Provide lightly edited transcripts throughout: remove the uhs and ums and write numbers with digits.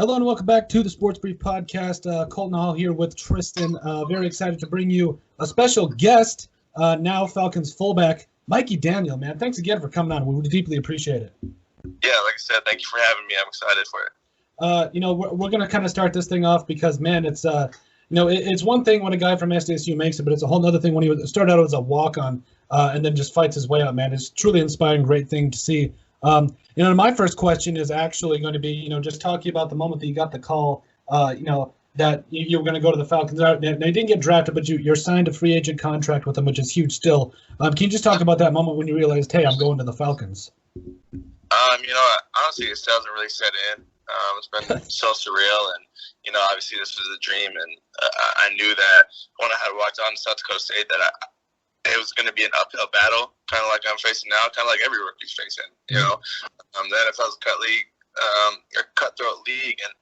Hello and welcome back to the Sports Brief Podcast. Colton Hall here with Tristin. Very excited to bring you a special guest, now Falcons fullback, Mikey Daniel, man. Thanks again for coming on. We would deeply appreciate it. Yeah, like I said, thank you for having me. I'm excited for it. We're going to kind of start this thing off because, man, it's it's one thing when a guy from SDSU makes it, but it's a whole other thing when he started out as a walk-on and then just fights his way up, man. It's truly inspiring, great thing to see. My first question is actually going to be, just talking about the moment that you got the call, that you were going to go to the Falcons. Now, you didn't get drafted, but you're signed a free agent contract with them, which is huge still. Can you just talk about that moment when you realized, hey, I'm going to the Falcons? Honestly, it still hasn't really set in. It's been so surreal, and, obviously this was a dream, and I knew that when I had walked on to South Dakota State that it was going to be an uphill battle, kind of like I'm facing now, kind of like every rookie's facing, The NFL's a cutthroat league, and,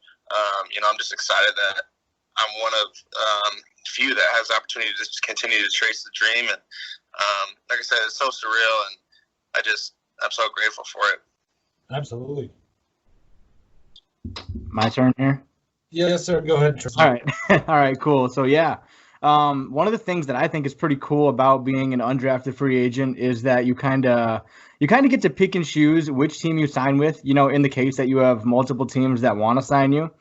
I'm just excited that I'm one of few that has the opportunity to just continue to trace the dream, and like I said, it's so surreal, and I'm so grateful for it. Absolutely. My turn here? Yes, sir. Go ahead, Tristan. All right. All right, cool. So, yeah. One of the things that I think is pretty cool about being an undrafted free agent is that you kind of get to pick and choose which team you sign with, in the case that you have multiple teams that want to sign you.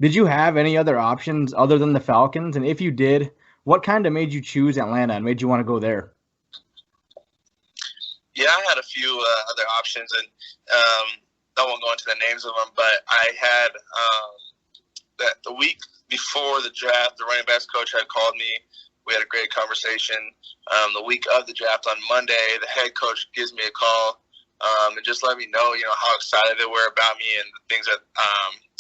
Did you have any other options other than the Falcons? And if you did, what kind of made you choose Atlanta and made you want to go there? Yeah, I had a few other options, and I won't go into the names of them, but I had that the week before the draft, the running backs coach had called me. We had a great conversation. The week of the draft on Monday, the head coach gives me a call and just let me know, how excited they were about me and the things that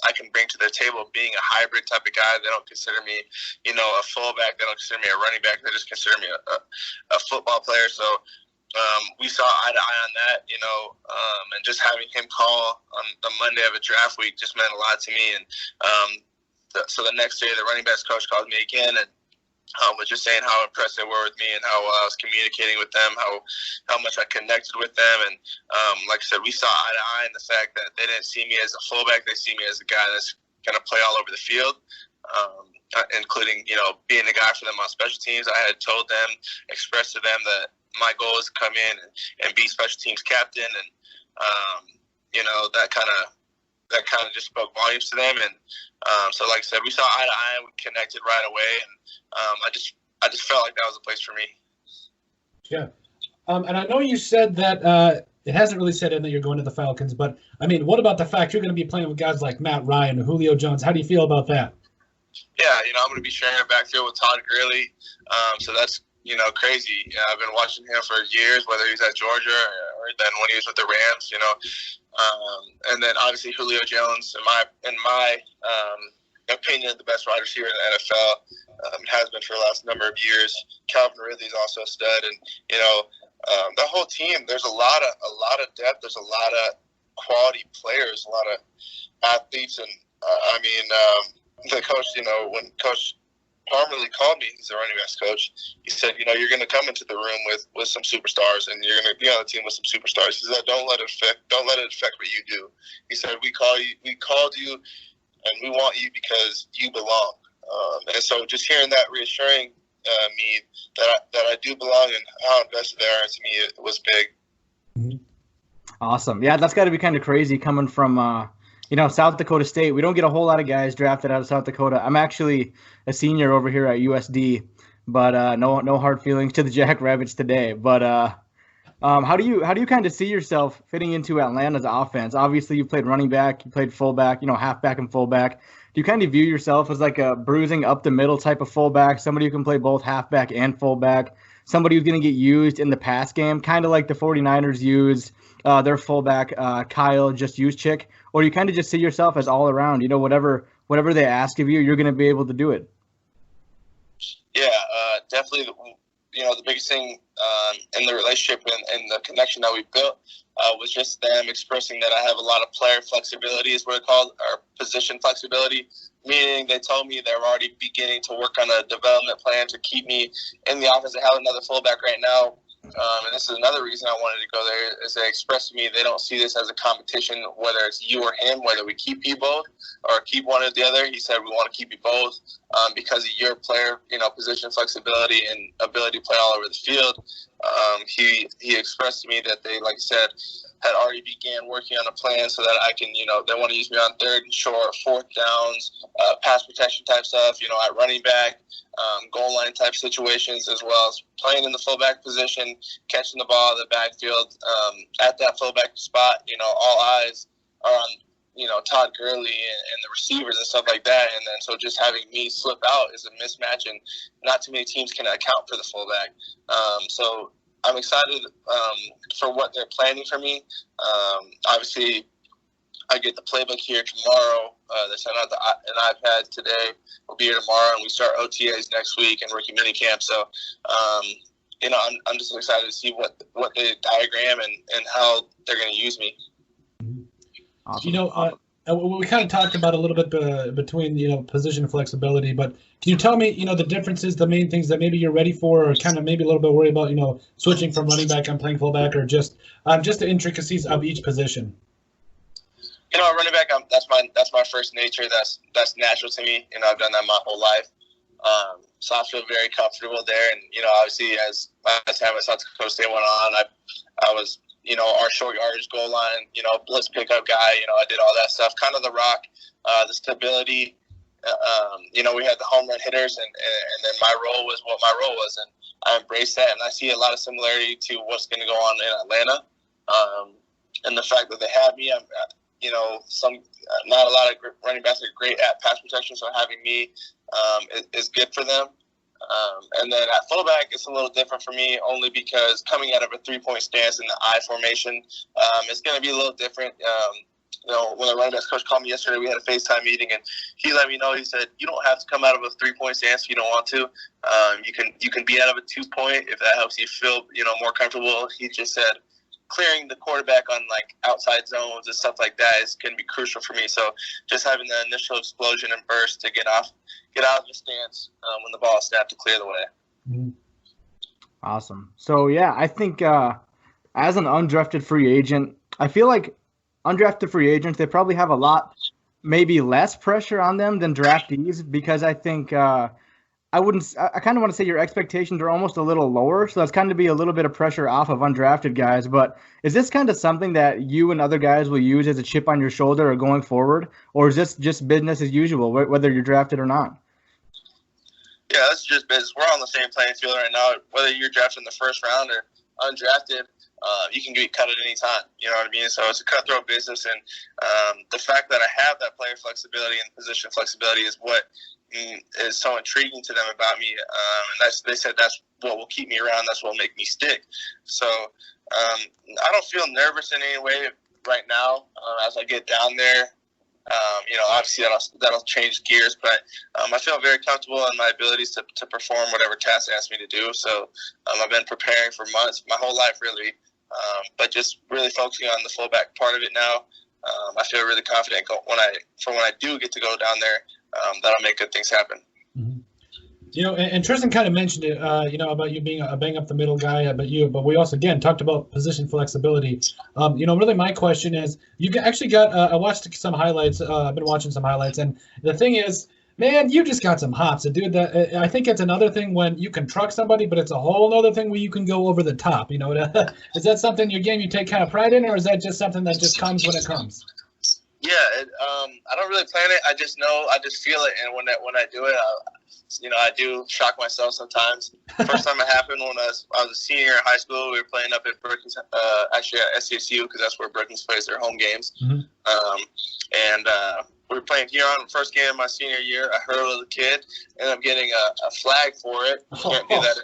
I can bring to their table. Being a hybrid type of guy, they don't consider me, a fullback. They don't consider me a running back. They just consider me a football player. So we saw eye to eye on that, and just having him call on the Monday of a draft week just meant a lot to me. And so the next day, the running backs coach called me again and was just saying how impressed they were with me and how I was communicating with them, how much I connected with them. And like I said, we saw eye to eye in the fact that they didn't see me as a fullback. They see me as a guy that's going to play all over the field, including, being a guy for them on special teams. I had told them, expressed to them that my goal is to come in and be special teams captain. And, that kind of just spoke volumes to them. And so, like I said, we saw eye to eye and we connected right away. And I just felt like that was a place for me. Yeah. And I know you said that it hasn't really set in that you're going to the Falcons, but, what about the fact you're going to be playing with guys like Matt Ryan and Julio Jones? How do you feel about that? Yeah, I'm going to be sharing a backfield with Todd Gurley. So that's, crazy. I've been watching him for years, whether he's at Georgia or then when he was with the Rams, and then obviously Julio Jones, in my opinion, the best wide receiver in the NFL, has been for the last number of years. Calvin Ridley's also a stud, and the whole team. There's a lot of depth. There's a lot of quality players, a lot of athletes, and the coach. When Coach Parmalee called me, he's the running backs coach. He said, you're going to come into the room with some superstars, and you're going to be on the team with some superstars. He said, don't let it affect what you do. He said, we called you, and we want you because you belong. And so, just hearing that reassuring me that I do belong and how invested they are into me, it was big. Awesome. Yeah, that's got to be kind of crazy coming from South Dakota State. We don't get a whole lot of guys drafted out of South Dakota. I'm actually a senior over here at USD, but no hard feelings to the Jackrabbits today. But how do you kind of see yourself fitting into Atlanta's offense? Obviously, you played running back, you played fullback, halfback and fullback. Do you kind of view yourself as like a bruising up the middle type of fullback, somebody who can play both halfback and fullback, somebody who's going to get used in the pass game, kind of like the 49ers use their fullback Kyle Juszczyk? Or you kind of just see yourself as all around, whatever they ask of you, you're going to be able to do it? Yeah, definitely. The biggest thing in the relationship and the connection that we built was just them expressing that I have a lot of player flexibility, is what it's called, or position flexibility, meaning they told me they're already beginning to work on a development plan to keep me in the offense. They have another fullback right now And this is another reason I wanted to go there, is they expressed to me they don't see this as a competition, whether it's you or him, whether we keep you both or keep one or the other. He said, we want to keep you both because of your player, position flexibility and ability to play all over the field. He expressed to me that they, like I said, had already began working on a plan so that I can, they want to use me on third and short, fourth downs, pass protection type stuff, at running back, goal line type situations, as well as playing in the fullback position, catching the ball in the backfield. At that fullback spot, all eyes are on, Todd Gurley and the receivers and stuff like that. And then so just having me slip out is a mismatch, and not too many teams can account for the fullback. So I'm excited for what they're planning for me. Obviously, I get the playbook here tomorrow. They sent out an iPad today. We'll be here tomorrow, and we start OTAs next week and rookie minicamp. So, I'm just excited to see what they diagram and how they're going to use me. Awesome. We kind of talked about a little bit between position flexibility, but can you tell me the differences, the main things that maybe you're ready for, or kind of maybe a little bit worried about switching from running back and playing fullback, or just the intricacies of each position? Running back, that's my first nature. That's natural to me. I've done that my whole life. So I feel very comfortable there. And obviously, as my time at South Dakota State went on, I was our short yardage goal line, blitz pickup guy. I did all that stuff. Kind of the rock, the stability. We had the home run hitters, and then my role was what my role was, and I embraced that. And I see a lot of similarity to what's going to go on in Atlanta, and the fact that they have me. Not a lot of running backs are great at pass protection, so having me is good for them. And then at fullback, it's a little different for me, only because coming out of a three-point stance in the I formation, it's going to be a little different. When the running backs coach called me yesterday, we had a FaceTime meeting, and he let me know. He said, "You don't have to come out of a three-point stance if you don't want to. You can be out of a two-point if that helps you feel more comfortable." He just said, clearing the quarterback on outside zones and stuff like that is going to be crucial for me. So just having the initial explosion and burst to get out of the stance when the ball is snapped to clear the way. Mm-hmm. Awesome. So yeah, I think as an undrafted free agent, I feel like undrafted free agents, they probably have a lot, maybe less pressure on them than draftees, because I think I kind of want to say your expectations are almost a little lower. So that's kind of be a little bit of pressure off of undrafted guys. But is this kind of something that you and other guys will use as a chip on your shoulder or going forward? Or is this just business as usual, whether you're drafted or not? Yeah, that's just business. We're on the same playing field right now. Whether you're drafted in the first round or undrafted, you can get cut at any time. You know what I mean? So it's a cutthroat business. And the fact that I have that player flexibility and position flexibility is what is so intriguing to them about me, and they said that's what will keep me around. That's what will make me stick. So I don't feel nervous in any way right now. As I get down there, obviously that'll change gears, but I feel very comfortable in my abilities to perform whatever task they ask me to do. So I've been preparing for months, my whole life really, but just really focusing on the fullback part of it now. I feel really confident when I do get to go down there. That'll make good things happen. Mm-hmm. And Tristan kind of mentioned it, about you being a bang up the middle guy, but we also, again, talked about position flexibility. Really my question is, you actually got, I watched some highlights, I've been watching some highlights, and the thing is, man, you just got some hops. Dude, I think it's another thing when you can truck somebody, but it's a whole other thing where you can go over the top. Is that something in your game you take kind of pride in, or is that just something that just comes when it comes? Yeah, I don't really plan it. I just feel it, and when I do it, I do shock myself sometimes. First time it happened when I was a senior in high school. We were playing up at Brookings, actually at SCSU, because that's where Brookings plays their home games. Mm-hmm. And we were playing here on the first game of my senior year. I hurled a kid, and I'm getting a flag for it. You can't do that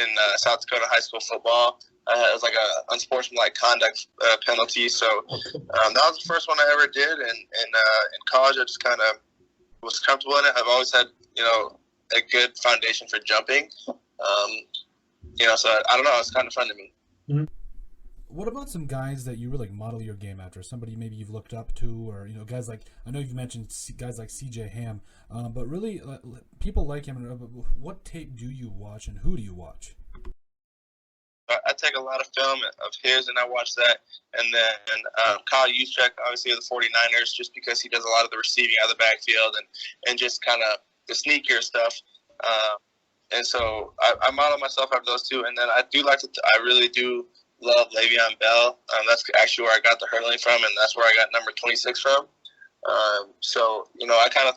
in South Dakota high school football. It was like an unsportsmanlike conduct penalty. So that was the first one I ever did. And in college, I just kind of was comfortable in it. I've always had, a good foundation for jumping. So I don't know. It's kind of fun to me. Mm-hmm. What about some guys that you really model your game after? Somebody maybe you've looked up to, or guys like, I know you've mentioned guys like CJ Ham, but really people like him. What tape do you watch, and who do you watch? I take a lot of film of his, and I watch that. And then Kyle Juszczyk, obviously of the 49ers, just because he does a lot of the receiving out of the backfield and just kind of the sneakier stuff. And so I model myself after those two. And then I really do love Le'Veon Bell. That's actually where I got the hurling from, and that's where I got number 26 from. So, I kind of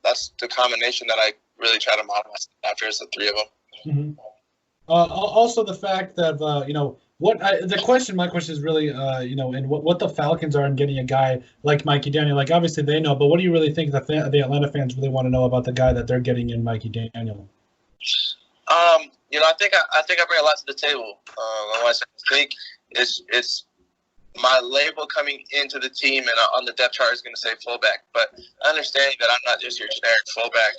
that's the combination that I really try to model myself after is the three of them. Mm-hmm. Also, the fact that my question is really, and what the Falcons are in getting a guy like Mikey Daniel. Like, obviously they know, but what do you really think the Atlanta fans really want to know about the guy that they're getting in Mikey Daniel? I think I bring a lot to the table. I think it's my label coming into the team and on the depth chart is going to say fullback, but understanding that I'm not just your generic fullback.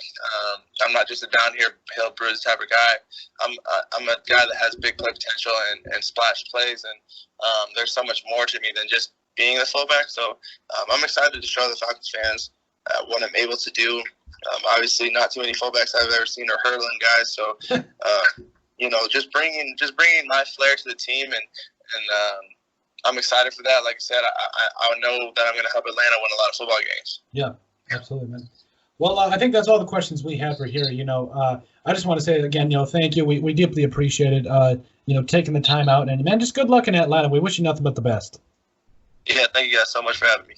I'm not just a down here hill bruise type of guy. I'm a guy that has big play potential and splash plays, and there's so much more to me than just being the fullback. So I'm excited to show the Falcons fans what I'm able to do. Obviously, not too many fullbacks I've ever seen are hurdling guys. So just bringing my flair to the team and I'm excited for that. Like I said, I know that I'm going to help Atlanta win a lot of football games. Yeah, absolutely, man. Well, I think that's all the questions we have for here. I just want to say again, thank you. We deeply appreciate it. Taking the time out, and man, just good luck in Atlanta. We wish you nothing but the best. Yeah, thank you guys so much for having me.